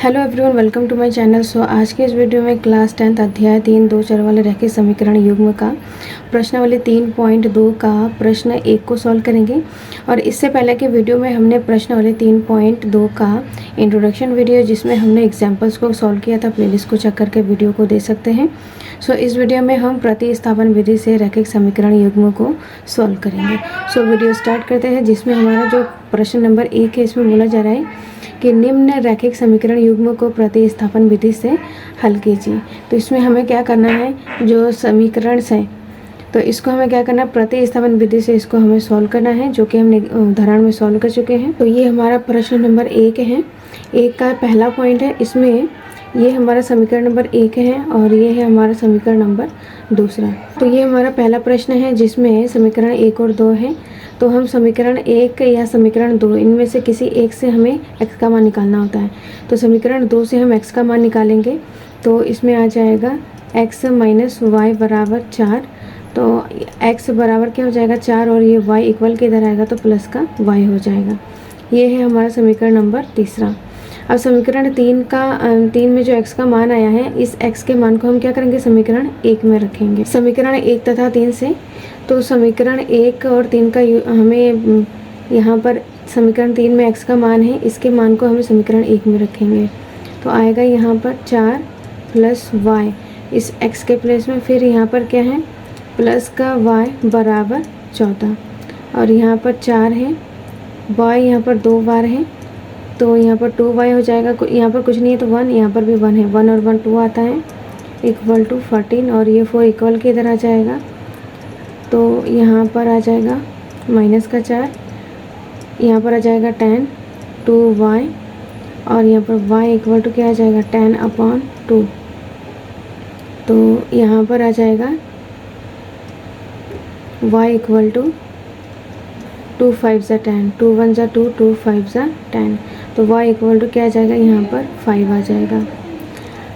Hello everyone, welcome to my channel. So आज के इस वीडियो में क्लास 10 अध्याय 3 दो चर वाले रैखिक समीकरण युग्म का प्रश्नावली 3.2 का प्रश्न 1 को सॉल्व करेंगे। और इससे पहले के वीडियो में हमने प्रश्नावली 3.2 का इंट्रोडक्शन वीडियो जिसमें हमने एग्जाम्पल्स को सॉल्व किया था, प्लेलिस्ट को चेक करके वीडियो को दे सकते हैं। सो इस वीडियो में हम प्रतिस्थापन विधि से रैखिक समीकरण युग्म को सॉल्व करेंगे। सो वीडियो स्टार्ट करते हैं, जिसमें हमारा जो प्रश्न नंबर 1 है इसमें बोला जा रहा है कि निम्न रैखिक समीकरण युग्म को प्रतिस्थापन विधि से हल कीजिए। तो इसमें हमें क्या करना है, जो समीकरण है तो इसको हमें क्या करना है, प्रतिस्थापन विधि से इसको हमें सॉल्व करना है, जो कि हमने उदाहरण में सॉल्व कर चुके हैं। तो ये हमारा प्रश्न नंबर 1 है। 1 का पहला पॉइंट है, इसमें ये हमारा समीकरण नंबर 1 है और ये है हमारा समीकरण नंबर 2। तो ये हमारा पहला प्रश्न है जिसमें समीकरण 1 और 2 है। तो हम समीकरण 1 या समीकरण 2 इनमें से किसी एक से हमें x का मान निकालना होता है। तो समीकरण 2 से हम x का मान निकालेंगे, तो इसमें आ जाएगा x माइनस वाई बराबर 4। तो x बराबर क्या हो जाएगा 4 और ये y इक्वल के इधर आएगा तो प्लस का y हो जाएगा। ये है हमारा समीकरण नंबर 3। अब समीकरण 3 में जो x का मान आया है, इस x के मान को हम क्या करेंगे, समीकरण 1 में रखेंगे। समीकरण 1 तथा 3 से तो समीकरण 1 और 3 का हमें यहाँ पर समीकरण 3 में x का मान है, इसके मान को हमें समीकरण 1 में रखेंगे। तो आएगा यहाँ पर 4 प्लस y इस x के प्लेस में, फिर यहाँ पर क्या है प्लस का y बराबर 14 और यहाँ पर 4 है, y यहाँ पर 2 बार है तो यहाँ पर 2y हो जाएगा। यहाँ पर कुछ नहीं है तो 1, यहाँ पर भी 1 है, 1 और 1 2 आता है इक्वल टू 14 और ये 4 इक्वल के इधर आ जाएगा। तो यहाँ पर आ जाएगा माइनस का 4, यहाँ पर आ जाएगा 10 2y और यहाँ पर y इक्वल टू क्या आ जाएगा 10/2। तो यहाँ पर आ जाएगा y इक्वल टू 2 5 ज़ा 10, 2 1 ज़ा 2, 2 5 ज़ा 10। तो y इक्वल टू क्या आ जाएगा, यहाँ पर 5 आ जाएगा।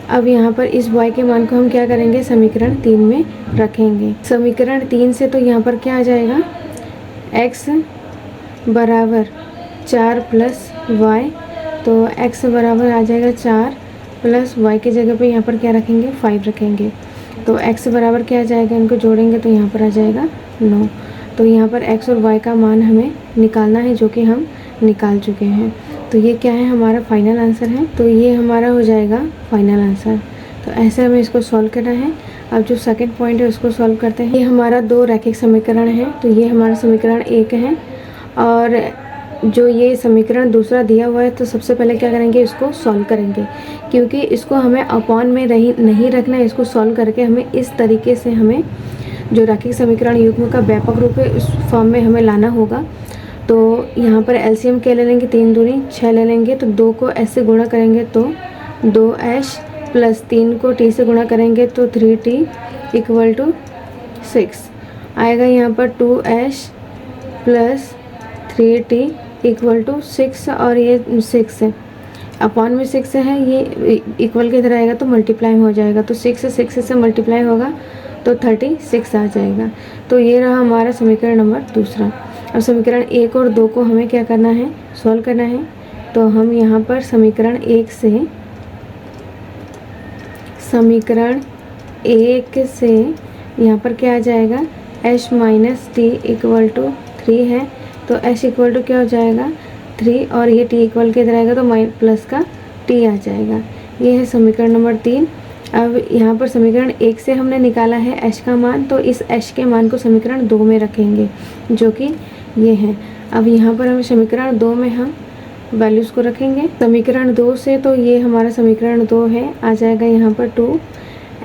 अब यहाँ पर इस y के मान को हम क्या करेंगे, समीकरण 3 में रखेंगे। समीकरण 3 से तो यहाँ पर क्या आ जाएगा, x बराबर 4 प्लस y। तो x बराबर आ जाएगा 4 प्लस y की जगह पे यहाँ पर क्या रखेंगे, 5 रखेंगे। तो x बराबर क्या आ जाएगा, इनको जोड़ेंगे तो यहाँ पर आ जाएगा 9। तो यहाँ पर x और y का मान हमें निकालना है, जो कि हम निकाल चुके हैं। तो ये क्या है, हमारा फाइनल आंसर है। तो ये हमारा हो जाएगा फाइनल आंसर। तो ऐसे हमें इसको सॉल्व करना है। अब जो सेकंड पॉइंट है उसको सॉल्व करते हैं। ये हमारा 2 रैखिक समीकरण है। तो ये हमारा समीकरण 1 है और जो ये समीकरण दूसरा दिया हुआ है, तो सबसे पहले क्या करेंगे, इसको सॉल्व करेंगे, क्योंकि इसको हमें अपॉन में नहीं रखना है। इसको सॉल्व करके हमें इस तरीके से हमें जो रैखिक समीकरण युग्म का व्यापक रूप है उस फॉर्म में हमें लाना होगा। तो यहाँ पर एलसीएम क्या ले लेंगे, 3 दूनी 6 ले लेंगे। तो 2 को s से गुणा करेंगे तो 2s प्लस 3 को t से गुणा करेंगे तो 3t इक्वल टू 6 आएगा। यहाँ पर 2s plus 3t equal to 6 और ये 6 है, अपॉन में 6 है, ये इक्वल के इधर आएगा तो मल्टीप्लाई हो जाएगा। तो 6 से मल्टीप्लाई होगा तो 36 आ जाएगा। तो ये रहा हमारा समीकरण नंबर 2। अब समीकरण 1 और 2 को हमें क्या करना है, सॉल्व करना है। तो हम यहाँ पर समीकरण 1 से यहाँ पर क्या आ जाएगा, h minus T equal to 3 है। तो h इक्वल टू क्या हो जाएगा 3 और ये t इक्वल के इधर आएगा तो प्लस का t आ जाएगा। ये है समीकरण नंबर 3। अब यहाँ पर समीकरण 1 से हमने निकाला है h का मान, तो इस h के मान को समीकरण 2 में रखेंगे, जो कि ये है। अब यहाँ पर हम समीकरण 2 में हम वैल्यूज़ को रखेंगे। समीकरण 2 से तो ये हमारा समीकरण 2 है, आ जाएगा यहाँ पर 2।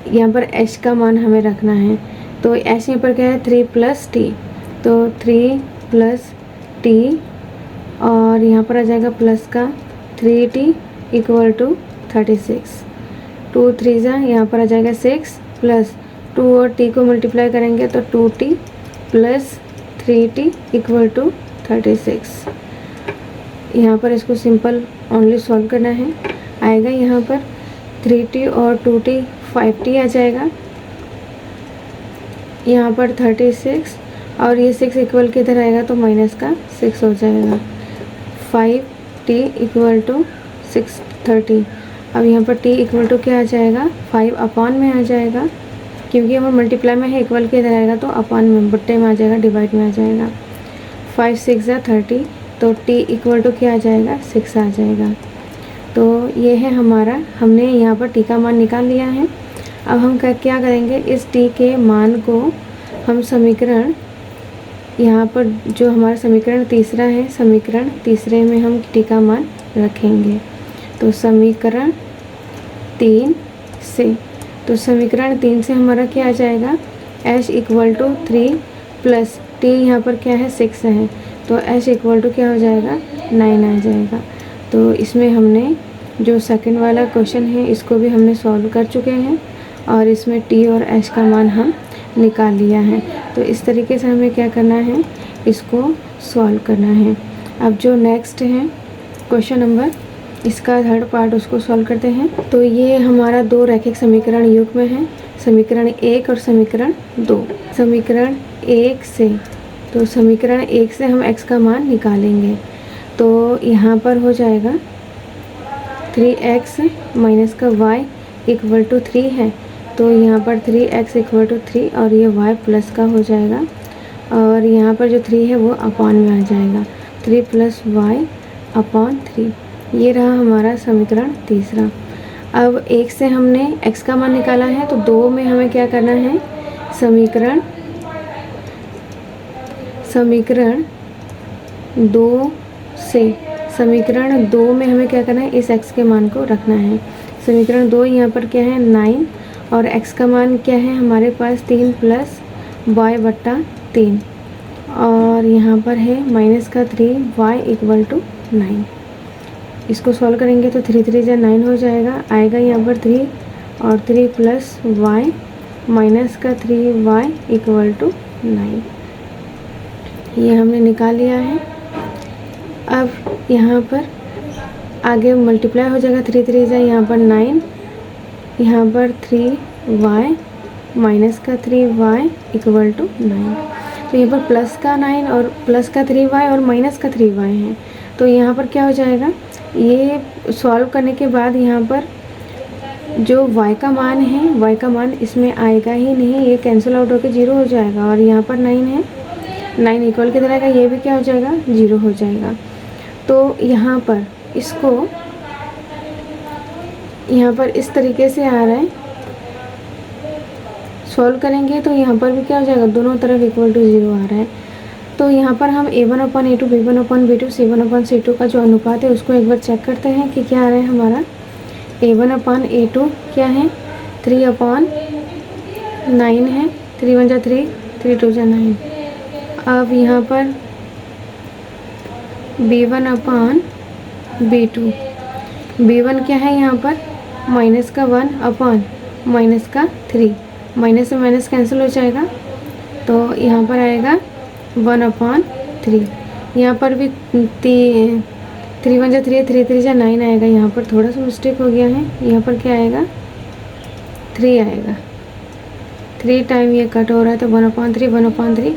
यहाँ पर h का मान हमें रखना है, तो h यहाँ पर क्या है 3 प्लस t, तो 3 प्लस t और यहाँ पर आ जाएगा प्लस का 3t इक्वल टू 36। 2 3 ज़ा यहाँ पर आ जाएगा 6 प्लस 2 और t को मल्टीप्लाई करेंगे तो 2t plus 3t equal to 36। यहाँ पर इसको सिंपल ओनली सॉल्व करना है। आएगा यहाँ पर 3t और 2t 5t आ जाएगा। यहाँ पर 36 और ये 6 इक्वल के इधर आएगा तो माइनस का 6 हो जाएगा। 5t इक्वल टू 630 अब यहाँ पर t इक्वल टू क्या आ जाएगा, 5 अपान में आ जाएगा, क्योंकि हमारा मल्टीप्लाई में है, इक्वल के इधर आएगा तो अपान में बट्टे में आ जाएगा, डिवाइड में आ जाएगा। 5 6 ज़ा 30, तो t इक्वल टू क्या आ जाएगा, 6 आ जाएगा। तो ये है हमारा, हमने यहाँ पर t का मान निकाल लिया है। अब हम क्या करेंगे, इस t के मान को हम समीकरण, यहाँ पर जो हमारा समीकरण तीसरा है, समीकरण तीसरे में हम t का मान रखेंगे। तो समीकरण 3 से, तो समीकरण 3 से हमारा क्या आ जाएगा, h equal to 3 plus t यहाँ पर क्या है, 6 है, तो h इक्वल टू क्या हो जाएगा, 9 आ जाएगा। तो इसमें हमने जो सेकंड वाला क्वेश्चन है इसको भी हमने सॉल्व कर चुके हैं और इसमें t और h का मान हम निकाल लिया है। तो इस तरीके से हमें क्या करना है, इसको सॉल्व करना है। अब जो नेक्स्ट है क्वेश्चन नंबर, इसका थर्ड पार्ट उसको सॉल्व करते हैं। तो ये हमारा दो रैखिक समीकरण युग्म है, समीकरण 1 और समीकरण 2। समीकरण 1 से, तो समीकरण 1 से हम x का मान निकालेंगे। तो यहाँ पर हो जाएगा 3x माइनस का y इक्वल टू 3 है, तो यहाँ पर 3x इक्वल टू 3 और ये y प्लस का हो जाएगा, और यहाँ पर जो 3 है वो अपान में आ जाएगा, 3 प्लस y अपान 3। ये रहा हमारा समीकरण तीसरा। अब 1 से हमने x का मान निकाला है, तो 2 में हमें क्या करना है, समीकरण 2 से, समीकरण 2 में हमें क्या करना है, इस x के मान को रखना है। समीकरण 2 यहाँ पर क्या है, 9, और x का मान क्या है हमारे पास, 3 प्लस y बट्टा 3, और यहाँ पर है माइनस का 3, y इक्वल टू 9। इसको सॉल्व करेंगे तो 3 3 जा 9 हो जाएगा, आएगा यहाँ पर 3 और 3 प्लस y माइनस का 3y इक्वल टू 9। ये हमने निकाल लिया है। अब यहाँ पर आगे मल्टीप्लाई हो जाएगा, 3 3 जा यहाँ पर 9, यहाँ पर 3y माइनस का 3y इक्वल टू 9। तो यहाँ पर प्लस का 9 और प्लस का 3y और माइनस का 3y है, तो यहाँ पर क्या हो जाएगा, ये सॉल्व करने के बाद यहाँ पर जो y का मान है, y का मान इसमें आएगा ही नहीं, ये कैंसिल आउट होकर 0 हो जाएगा, और यहाँ पर 9 है, 9 इक्वल किधर आएगा, ये भी क्या हो जाएगा, 0 हो जाएगा। तो यहाँ पर इसको, यहाँ पर इस तरीके से आ रहा है, सॉल्व करेंगे तो यहाँ पर भी क्या हो जाएगा, दोनों तरफ इक्वल टू 0 आ रहा है। तो यहाँ पर हम a1/a2 b1/b2 c1/c2 का जो अनुपात है उसको एक बार चेक करते हैं कि क्या आ रहा है हमारा। a1/a2 क्या है, 3/9 है, 3 1 जा 3, 3 2 जा 9। अब यहाँ पर b1/b2, b1 क्या है यहाँ पर, माइनस का 1 अपान माइनस का 3, माइनस से माइनस कैंसिल हो जाएगा, तो यहाँ पर आएगा 1/3। यहाँ पर भी 3 1 जा 3, 3 3 जा 9 आएगा, यहाँ पर थोड़ा सा मिस्टेक हो गया है, यहाँ पर क्या आएगा, 3 आएगा, 3 टाइम ये कट हो रहा है, तो 1/3 1/3।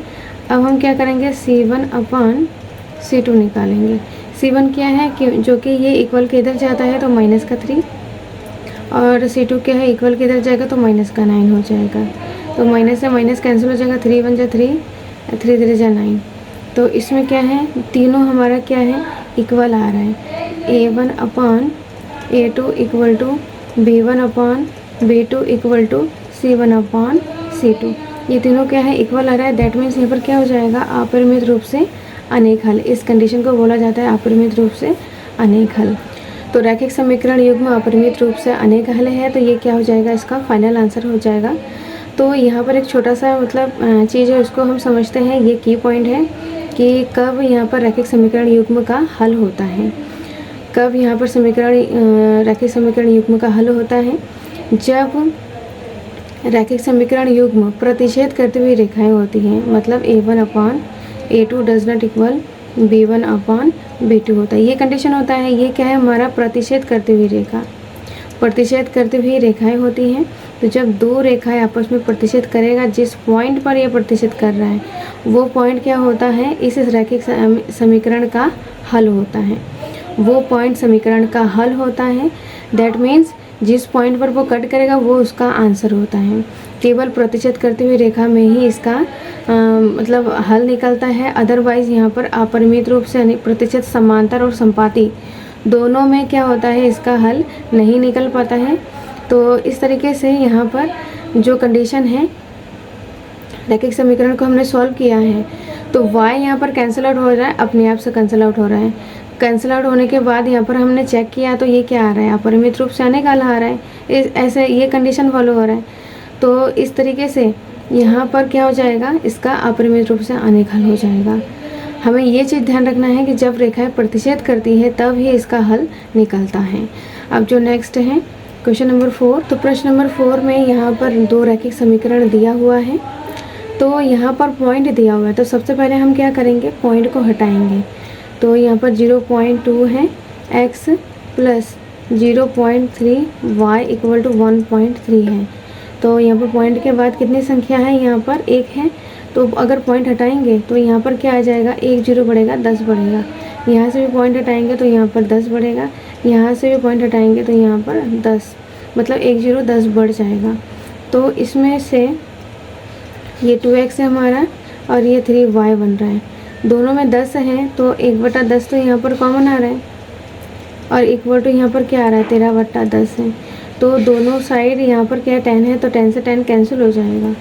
अब हम क्या करेंगे, c1/c2 निकालेंगे। c1 क्या है कि जो कि ये इक्वल के इधर जाता है तो माइनस का 3, और c2 क्या है, इक्वल के इधर जाएगा तो माइनस का 9 हो जाएगा, तो माइनस से माइनस कैंसिल हो जाएगा, 3 1 जा 3, 3 3 जा 9। तो इसमें क्या है, तीनों हमारा क्या है, इक्वल आ रहा है। a1/a2 equal to b1/b2 equal to c1/c2, ये तीनों क्या है, इक्वल आ रहा है। दैट मीन्स यहाँ पर क्या हो जाएगा, अपरिमित रूप से अनेक हल। इस कंडीशन को बोला जाता है अपरिमित रूप से अनेक हल। तो रैखिक समीकरण युग्म अपरिमित रूप से अनेक हल है, तो ये क्या हो जाएगा, इसका फाइनल आंसर हो जाएगा। तो यहाँ पर एक छोटा सा मतलब चीज़ है, उसको हम समझते हैं, ये की पॉइंट है कि कब यहाँ पर रैखिक समीकरण युग्म का हल होता है। कब यहाँ पर रैखिक समीकरण युग्म का हल होता है, जब रैखिक समीकरण युग्म प्रतिच्छेद करती हुई रेखाएं होती हैं, मतलब a1/a2 does not equal b1/b2 होता है। ये कंडीशन होता है, ये क्या है हमारा, प्रतिच्छेद करती हुई रेखा, प्रतिच्छेद करती हुई रेखाएं होती हैं। तो जब दो रेखाएं आपस में प्रतिच्छेद करेगा, जिस पॉइंट पर ये प्रतिच्छेद कर रहा है वो पॉइंट क्या होता है, इस रैखिक समीकरण का हल होता है, वो पॉइंट समीकरण का हल होता है। दैट मीन्स जिस पॉइंट पर वो कट करेगा वो उसका आंसर होता है। केवल प्रतिशत करती हुई रेखा में ही इसका मतलब हल निकलता है, अदरवाइज़ यहाँ पर अपरिमित रूप से यानी प्रतिशत समांतर और संपाती दोनों में क्या होता है, इसका हल नहीं निकल पाता है। तो इस तरीके से यहाँ पर जो कंडीशन है, रैखिक समीकरण को हमने सॉल्व किया है तो y यहाँ पर कैंसिल आउट हो रहा है, अपने आप से कैंसिल आउट हो रहा है। कैंसिल आउट होने के बाद यहाँ पर हमने चेक किया तो ये क्या आ रहा है, अपरिमित रूप से आने का हल आ रहा है। ऐसे ये कंडीशन फॉलो हो रहा है। तो इस तरीके से यहाँ पर क्या हो जाएगा, इसका अपरिमित रूप से आने का हल हो जाएगा। हमें ये चीज़ ध्यान रखना है कि जब रेखाएं प्रतिच्छेद करती है तब ही इसका हल निकलता है। अब जो नेक्स्ट है क्वेश्चन नंबर 4, तो प्रश्न नंबर 4 में यहाँ पर दो रैखिक समीकरण दिया हुआ है, तो यहाँ पर पॉइंट दिया हुआ है। तो सबसे पहले हम क्या करेंगे, पॉइंट को हटाएंगे। तो यहाँ पर 0.2 है x plus 0.3 y equal to 1.3 है। तो यहाँ पर पॉइंट के बाद कितनी संख्या है, यहाँ पर 1 है। तो अगर पॉइंट हटाएंगे तो यहाँ पर क्या आ जाएगा, 1 0 बढ़ेगा 10 बढ़ेगा। यहाँ से भी पॉइंट हटाएंगे तो यहाँ पर 10 बढ़ेगा, यहाँ से भी पॉइंट हटाएंगे तो यहाँ पर 10, मतलब 1 0 10 बढ़ जाएगा। तो इसमें से ये 2x है हमारा और ये 3y बन रहा है। दोनों में 10 है तो 1/10 तो यहाँ पर कॉमन आ रहा है और इक्वल टू यहाँ पर क्या आ रहा है, 13/10 है। तो दोनों साइड यहाँ पर क्या 10 है तो 10 से 10 कैंसिल हो जाएगा।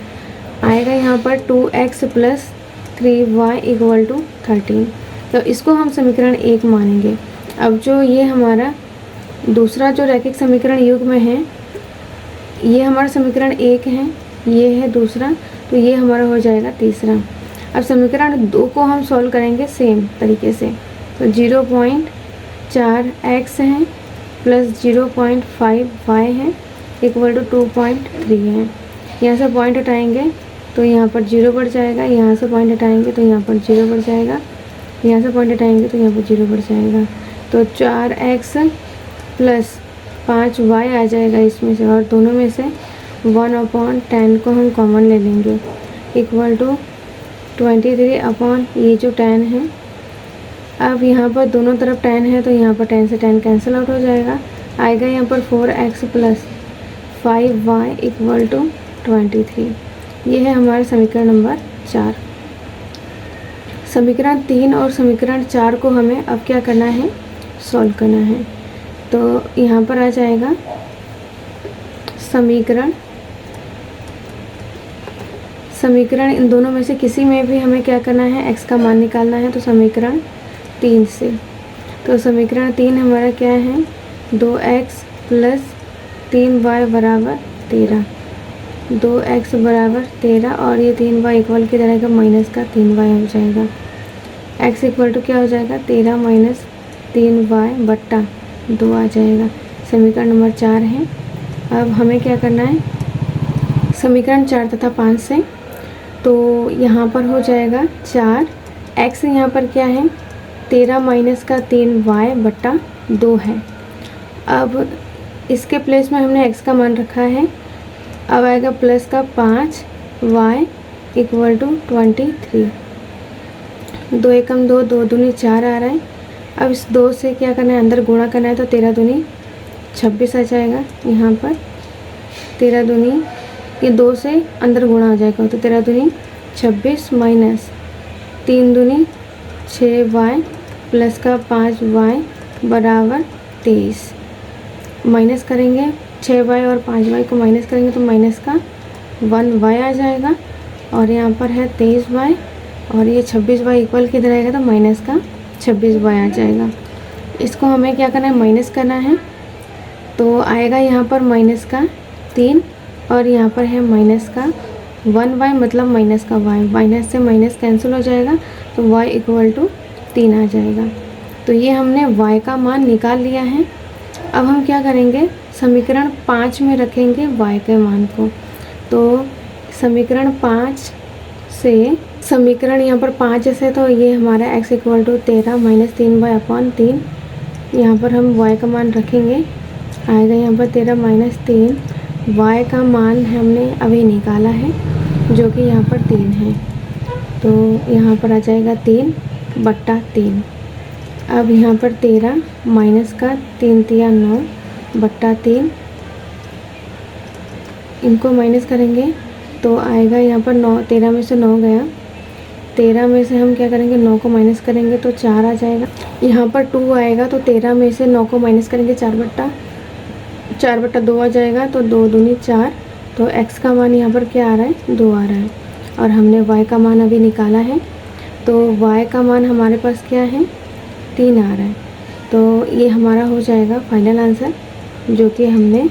आएगा यहाँ पर 2x plus 3y equal to 13। तो इसको हम समीकरण 1 मानेंगे। अब जो ये हमारा दूसरा जो रैखिक समीकरण युग्म है, ये हमारा समीकरण 1 है, ये है दूसरा, तो ये हमारा हो जाएगा तीसरा। अब समीकरण 2 को हम सॉल्व करेंगे सेम तरीके से। तो 0.4x है प्लस 0.5y है इक्वल टू 2.3 है। यहाँ से पॉइंट हटाएंगे तो यहाँ पर 0 बढ़ जाएगा, यहाँ से पॉइंट हटाएंगे तो यहाँ पर 0 बढ़ जाएगा, यहाँ से पॉइंट हटाएंगे तो यहाँ पर 0 बढ़ जाएगा। तो 4x प्लस 5y आ जाएगा इसमें से, और दोनों में से 1/10 को हम कॉमन ले लेंगे इक्वल टू 23 ये जो 10 है। अब यहाँ पर दोनों तरफ 10 है तो यहाँ पर 10 से 10 कैंसिल आउट हो जाएगा। आएगा यहाँ पर 4x plus 5y equal to 23। ये है हमारा समीकरण नंबर 4। समीकरण 3 और समीकरण 4 को हमें अब क्या करना है, सॉल्व करना है। तो यहाँ पर आ जाएगा समीकरण इन दोनों में से किसी में भी हमें क्या करना है, x का मान निकालना है। तो समीकरण 3 से, तो समीकरण 3 हमारा क्या है, 2x प्लस 3y बराबर 13, 2x बराबर 13 और ये 3y इक्वल की तरह का माइनस का 3y हो जाएगा। x इक्वल टू क्या हो जाएगा, 13 माइनस 3y बट्टा 2 आ जाएगा। समीकरण नंबर 4 है। अब हमें क्या करना है, समीकरण 4 तथा 5 से, तो यहाँ पर हो जाएगा 4x, यहाँ पर क्या है 13 माइनस का 3y बट्टा 2 है। अब इसके प्लेस में हमने x का मान रखा है। अब आएगा प्लस का 5y इक्वल टू 23, 2 एकम 2, 2 दूनी 4 आ रहा है। अब इस 2 से क्या करना है, अंदर गुणा करना है। तो 13 दूनी 26 आ जाएगा। यहाँ पर 13 दूनी, ये 2 से अंदर गुणा हो जाएगा तो 13 दूनी 26 माइनस 3 दूनी 6y प्लस का 5y बराबर 23। माइनस करेंगे 6y और 5y को माइनस करेंगे तो माइनस का 1y आ जाएगा और यहाँ पर है 23y और ये 26y इक्वल किधर आएगा तो माइनस का 26y आ जाएगा। इसको हमें क्या करना है, माइनस करना है। तो आएगा यहाँ पर माइनस का 3 और यहाँ पर है माइनस का 1y मतलब माइनस का y, माइनस से माइनस कैंसिल हो जाएगा तो y इक्वल टू 3 आ जाएगा। तो ये हमने y का मान निकाल लिया है। अब हम क्या करेंगे, समीकरण 5 में रखेंगे y के मान को। तो समीकरण 5 से, समीकरण यहाँ पर 5 से, तो ये हमारा x equal to 13 minus 3y upon 3, यहाँ पर हम y का मान रखेंगे। आएगा यहाँ पर 13 माइनस 3, y का मान हमने अभी निकाला है जो कि यहाँ पर 3 है। तो यहाँ पर आ जाएगा 3 बट्टा 3। अब यहाँ पर 13 माइनस का 3 तिया 9 बट्टा 3, इनको माइनस करेंगे तो आएगा यहाँ पर 9, 13 में से 9 गया, 13 में से हम क्या करेंगे 9 को माइनस करेंगे तो 4 आ जाएगा। यहाँ पर 2 आएगा तो 13 में से 9 को माइनस करेंगे 4 बट्टा 2 आ जाएगा, तो 2 दूनी 4, तो x का मान यहाँ पर क्या आ रहा है 2 आ रहा है। और हमने y का मान अभी निकाला है, तो y का मान हमारे पास क्या है 3 आ रहा है। तो ये हमारा हो जाएगा फाइनल आंसर, जो कि हमने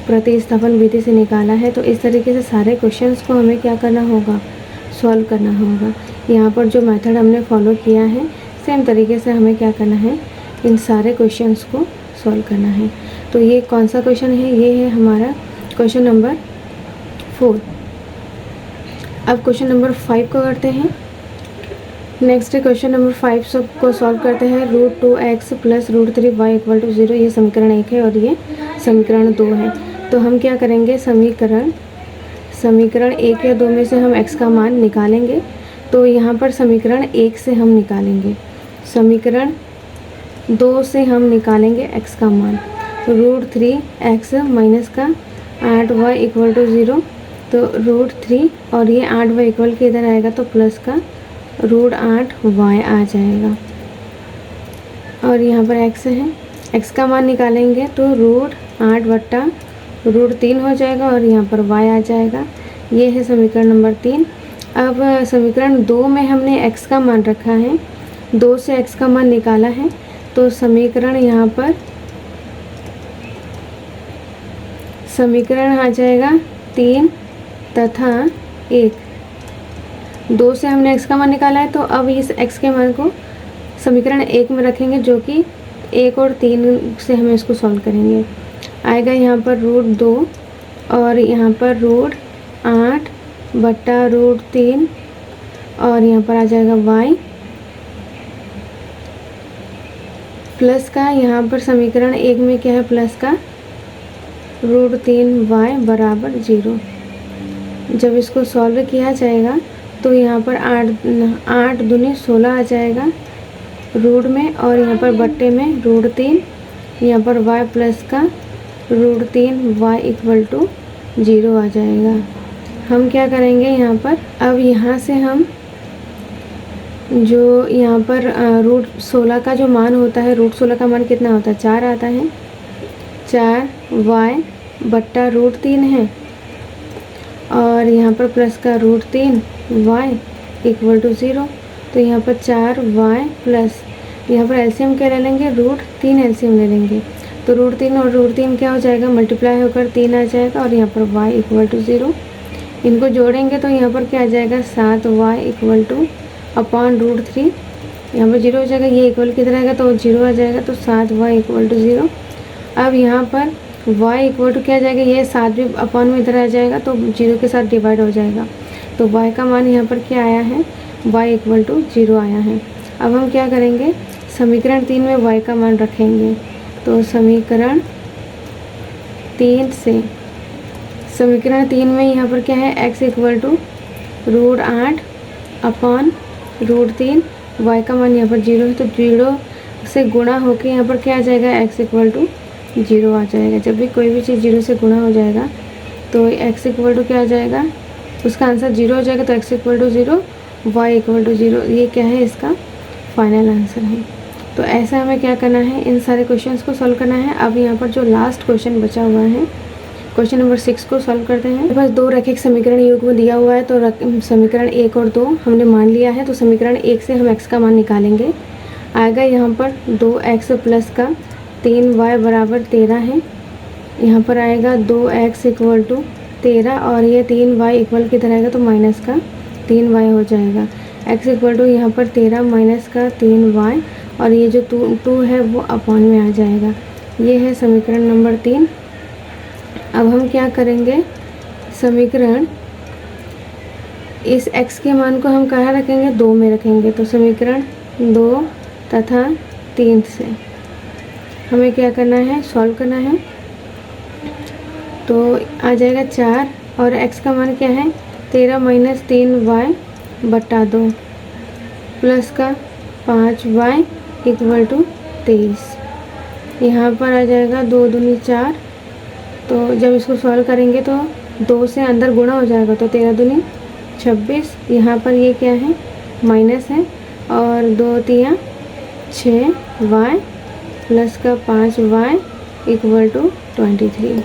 प्रतिस्थापन विधि से निकाला है। तो इस तरीके से सारे क्वेश्चंस को हमें क्या करना होगा, सॉल्व करना होगा। यहाँ पर जो मेथड हमने फॉलो किया है सेम तरीके से हमें क्या करना है, इन सारे क्वेश्चंस को सॉल्व करना है। तो ये कौन सा क्वेश्चन है, ये है हमारा क्वेश्चन नंबर 4। अब क्वेश्चन नंबर 5 को करते हैं। नेक्स्ट क्वेश्चन नंबर 5 को सॉल्व करते हैं। √2x + √3y = 0, ये समीकरण 1 है और ये समीकरण 2 है। तो हम क्या करेंगे, समीकरण 1 या 2 में से हम x का मान निकालेंगे। तो यहाँ पर समीकरण 1 से हम निकालेंगे, समीकरण 2 से हम निकालेंगे x का मान। तो √3x माइनस का 8y = 0, तो √3 और ये 8y इक्वल के इधर आएगा तो प्लस का √8y आ जाएगा। और यहाँ पर x है, x का मान निकालेंगे तो √8 बट्टा √3 हो जाएगा और यहाँ पर y आ जाएगा। ये है समीकरण नंबर 3। अब समीकरण 2 में हमने x का मान रखा है, 2 से x का मान निकाला है, तो समीकरण यहाँ पर समीकरण आ जाएगा 3 तथा 1। 2 से हमने x का मान निकाला है, तो अब इस x के मान को समीकरण 1 में रखेंगे, जो कि 1 और 3 से हम इसको सॉल्व करेंगे। आएगा यहाँ पर √2 और यहाँ पर √8 बट्टा √3 और यहाँ पर आ जाएगा y प्लस का, यहाँ पर समीकरण 1 में क्या है प्लस का √3y = 0। जब इसको सॉल्व किया जाएगा तो यहाँ पर 8 दूनी 16 आ जाएगा रूट में, और यहाँ पर बट्टे में √3, यहाँ पर y प्लस का √3y = 0 आ जाएगा। हम क्या करेंगे यहाँ पर, अब यहाँ से हम जो यहाँ पर √16 का जो मान होता है, √16 का मान कितना होता है 4 आता है, 4y बट्टा √3 है और यहाँ पर प्लस का √3y = 0। तो यहाँ पर 4y प्लस, यहाँ पर एलसीएम क्या ले लेंगे, √3 एलसीएम ले लेंगे, तो √3 और √3 क्या हो जाएगा, मल्टीप्लाई होकर 3 आ जाएगा और यहाँ पर y = 0। इनको जोड़ेंगे तो यहाँ पर क्या आ जाएगा, 7y = √3, यहाँ पर 0 हो जाएगा, ये इक्वल किधर आएगा तो 0 आ जाएगा, तो 7y = 0। अब यहाँ पर y = क्या आ जाएगा, ये 7 भी अपॉन में इधर आ जाएगा तो 0 के साथ डिवाइड हो जाएगा। तो y का मान यहाँ पर क्या आया है, y = 0 आया है। अब हम क्या करेंगे, समीकरण 3 में y का मान रखेंगे। तो समीकरण 3 से, समीकरण 3 में यहाँ पर क्या है, x = √8 अपॉन √3, y का मान यहाँ पर 0 है, तो 0 से गुणा होकर यहाँ पर क्या आ जाएगा, x = 0 आ जाएगा। जब भी कोई भी चीज़ 0 से गुणा हो जाएगा तो x = क्या आ जाएगा, उसका आंसर 0 हो जाएगा, तो x = 0, y = 0। ये क्या है, इसका फाइनल आंसर है। तो ऐसा हमें क्या करना है, इन सारे क्वेश्चंस को सॉल्व करना है। अब यहाँ पर जो लास्ट क्वेश्चन बचा हुआ है, क्वेश्चन नंबर 6 को सॉल्व करते हैं। बस 2 रैखिक समीकरण युग्म दिया हुआ है, तो समीकरण 1 और 2 हमने मान लिया है, तो समीकरण 1 से हम x का मान निकालेंगे। आएगा यहाँ पर 2x प्लस का 3y = 13 है, यहाँ पर आएगा 2x = 13 और ये 3y इक्वल किधर आएगा तो माइनस का 3y हो जाएगा। x = यहाँ पर 13 माइनस का 3y और ये जो 2 है वो अपॉन में आ जाएगा। ये है समीकरण नंबर 3। अब हम क्या करेंगे, समीकरण, इस x के मान को हम कहाँ रखेंगे, 2 में रखेंगे। तो समीकरण 2 तथा 3 से हमें क्या करना है, सॉल्व करना है। तो आ जाएगा 4 और x का मान क्या है, 13 माइनस 3y बट्टा 2 प्लस का 5y = 23। यहाँ पर आ जाएगा 2 दूनी 4। तो जब इसको सॉल्व करेंगे तो 2 से अंदर गुणा हो जाएगा, तो 13 दूनी 26। यहाँ पर ये क्या है, माइनस है, और 2 तियाँ 6y प्लस का 5y इक्वल टू 23।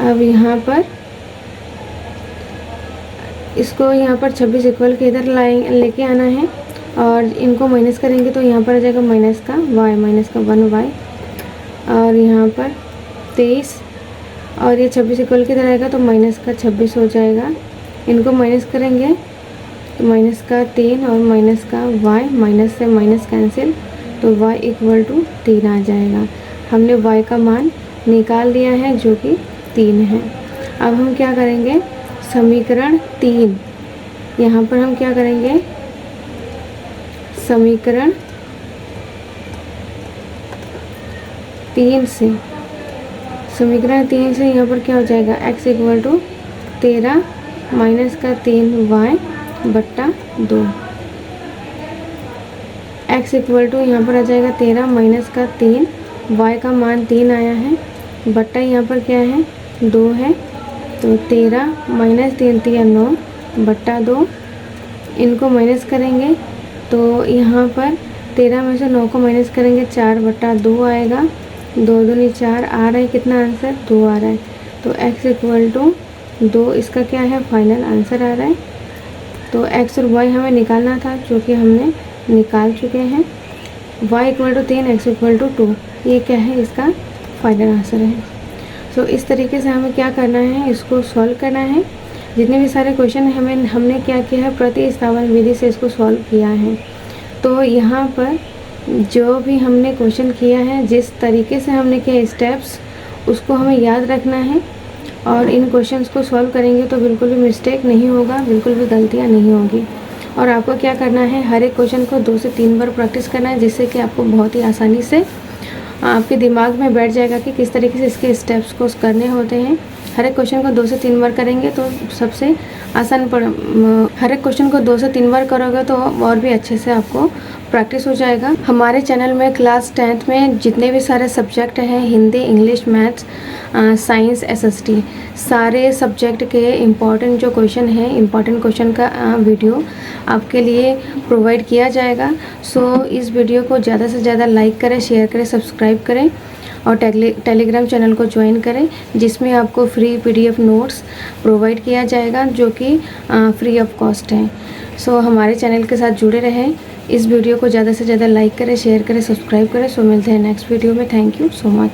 अब यहाँ पर इसको यहाँ पर 26 इक्वल के इधर लेके आना है, और इनको माइनस करेंगे तो यहाँ पर आ जाएगा माइनस का y, माइनस का 1y, और यहाँ पर 23, और ये 26 इक्वल के इधर आएगा तो माइनस का 26 हो जाएगा। इनको माइनस करेंगे तो माइनस का 3 और माइनस का y, माइनस से माइनस कैंसिल, तो y इक्वल टू 3 आ जाएगा। हमने y का मान निकाल दिया है जो कि 3 है। अब हम क्या करेंगे, समीकरण 3, यहाँ पर हम क्या करेंगे, समीकरण 3 से यहाँ पर क्या हो जाएगा, x इक्वल टू 13 माइनस का 3y बट्टा 2। x इक्वल टू यहाँ पर आ जाएगा 13 माइनस का 3, y का मान 3 आया है, बट्टा यहाँ पर क्या है 2 है, तो 13 माइनस 3 3 9 बट्टा 2। इनको माइनस करेंगे तो यहाँ पर 13 में से 9 को माइनस करेंगे 4 बट्टा 2 आएगा, 2 दूनी 4 आ रहा है, कितना आंसर 2 आ रहा है। तो x इक्वल टू 2 इसका क्या है, फाइनल आंसर आ रहा है। तो x और y हमें निकालना था जो कि हमने निकाल चुके हैं। y equal to 3, x equal to 2, ये क्या है, इसका फाइनल आंसर है। सो इस तरीके से हमें क्या करना है, इसको सॉल्व करना है। जितने भी सारे क्वेश्चन हमने क्या किया है, प्रतिस्थापन विधि से इसको सॉल्व किया है। तो यहाँ पर जो भी हमने क्वेश्चन किया है, जिस तरीके से हमने किया स्टेप्स, उसको हमें याद रखना है, और इन क्वेश्चंस को सॉल्व करेंगे तो बिल्कुल भी मिस्टेक नहीं होगा, बिल्कुल भी गलतियाँ नहीं होगी। और आपको क्या करना है, हर एक क्वेश्चन को 2 से 3 बार प्रैक्टिस करना है, जिससे कि आपको बहुत ही आसानी से आपके दिमाग में बैठ जाएगा कि किस तरीके से इसके स्टेप्स को करने होते हैं। हर एक क्वेश्चन को 2 से 3 बार करेंगे तो सबसे आसान हर एक क्वेश्चन को 2 से 3 बार करोगे तो और भी अच्छे से आपको प्रैक्टिस हो जाएगा। हमारे चैनल में क्लास 10th में जितने भी सारे सब्जेक्ट हैं, Hindi, English, maths, science, SST, सारे सब्जेक्ट के इम्पॉर्टेंट जो क्वेश्चन हैं, इम्पॉर्टेंट क्वेश्चन का वीडियो आपके लिए प्रोवाइड किया जाएगा। सो इस वीडियो को ज़्यादा से ज़्यादा लाइक करें, शेयर करें, सब्सक्राइब करें, और टेलीग्राम चैनल को ज्वाइन करें, जिसमें आपको फ्री PDF नोट्स प्रोवाइड किया जाएगा जो कि फ्री ऑफ कॉस्ट है। सो हमारे चैनल के साथ जुड़े रहें। इस वीडियो को ज़्यादा से ज़्यादा लाइक करें, शेयर करें, सब्सक्राइब करें। सो मिलते हैं नेक्स्ट वीडियो में। Thank you so much.